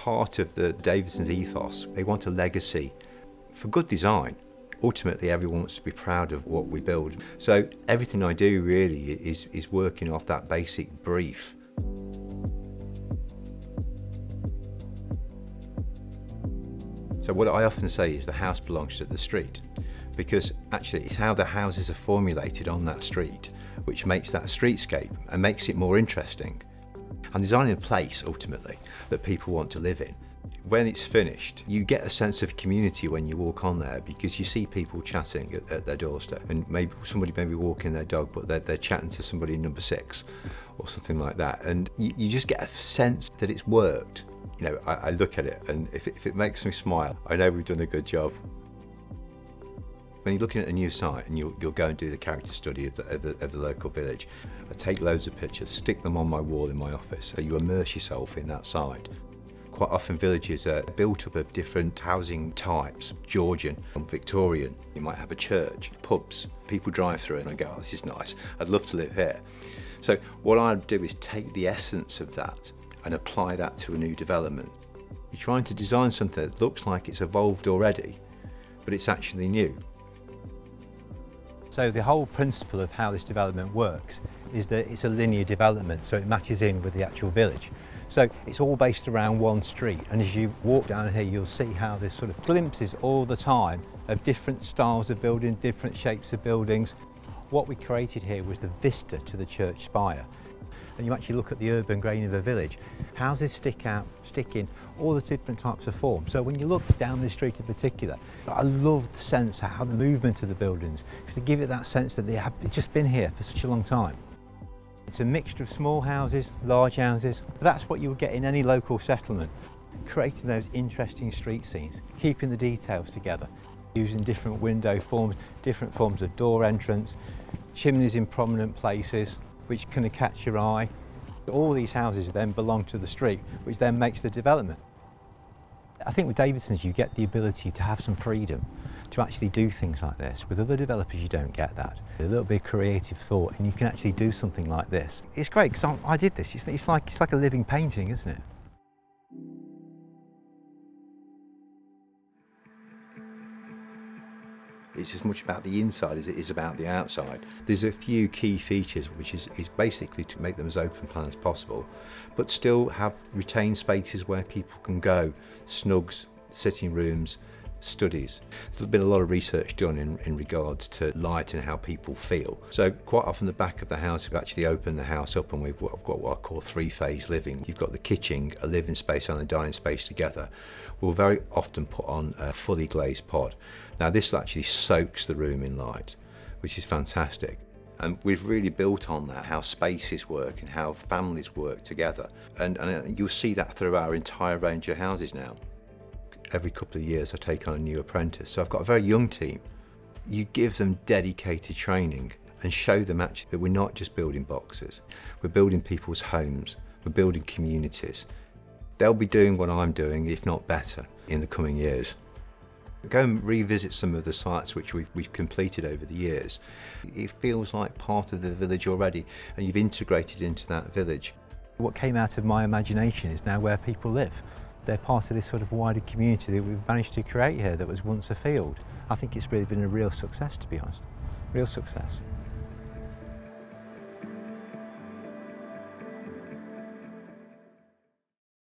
heart of the Davidsons ethos. They want a legacy for good design. Ultimately, everyone wants to be proud of what we build. So everything I do really is working off that basic brief. So what I often say is the house belongs to the street, because actually it's how the houses are formulated on that street which makes that streetscape and makes it more interesting. I'm designing a place, ultimately, that people want to live in. When it's finished, you get a sense of community when you walk on there, because you see people chatting at their doorstep, and maybe somebody may be walking their dog, but they're chatting to somebody in number 6 or something like that, and you just get a sense that it's worked. You know, I look at it, and if it makes me smile, I know we've done a good job. When you're looking at a new site and you'll go and do the character study of the local village, I take loads of pictures, stick them on my wall in my office, so you immerse yourself in that site. Quite often villages are built up of different housing types, Georgian and Victorian. You might have a church, pubs, people drive through and I go, oh, this is nice, I'd love to live here. So what I do is take the essence of that and apply that to a new development. You're trying to design something that looks like it's evolved already, but it's actually new. So the whole principle of how this development works is that it's a linear development, so it matches in with the actual village. So it's all based around one street, and as you walk down here you'll see how there's sort of glimpses all the time of different styles of building, different shapes of buildings. What we created here was the vista to the church spire. And you actually look at the urban grain of the village, houses stick in all the different types of forms. So when you look down this street in particular, I love the sense of how the movement of the buildings, to give it that sense that they've just been here for such a long time. It's a mixture of small houses, large houses. That's what you would get in any local settlement. Creating those interesting street scenes, keeping the details together, using different window forms, different forms of door entrance, chimneys in prominent places, which kind of catch your eye. All these houses then belong to the street, which then makes the development. I think with Davidsons you get the ability to have some freedom to actually do things like this. With other developers you don't get that. A little bit of creative thought and you can actually do something like this. It's great because I did this, it's like a living painting, isn't it? It's as much about the inside as it is about the outside. There's a few key features which is basically to make them as open plan as possible, but still have retained spaces where people can go, snugs, sitting rooms, studies. There's been a lot of research done in regards to light and how people feel. So quite often the back of the house, we've actually opened the house up and we've got what I call 3-phase living. You've got the kitchen, a living space and a dining space together. We'll very often put on a fully glazed pod. Now this actually soaks the room in light, which is fantastic. And we've really built on that, how spaces work and how families work together. And you'll see that through our entire range of houses now. Every couple of years I take on a new apprentice, so I've got a very young team. You give them dedicated training and show them actually that we're not just building boxes, we're building people's homes, we're building communities. They'll be doing what I'm doing, if not better, in the coming years. Go and revisit some of the sites which we've completed over the years. It feels like part of the village already, and you've integrated into that village. What came out of my imagination is now where people live. They're part of this sort of wider community that we've managed to create here that was once a field. I think it's really been a real success, to be honest. Real success.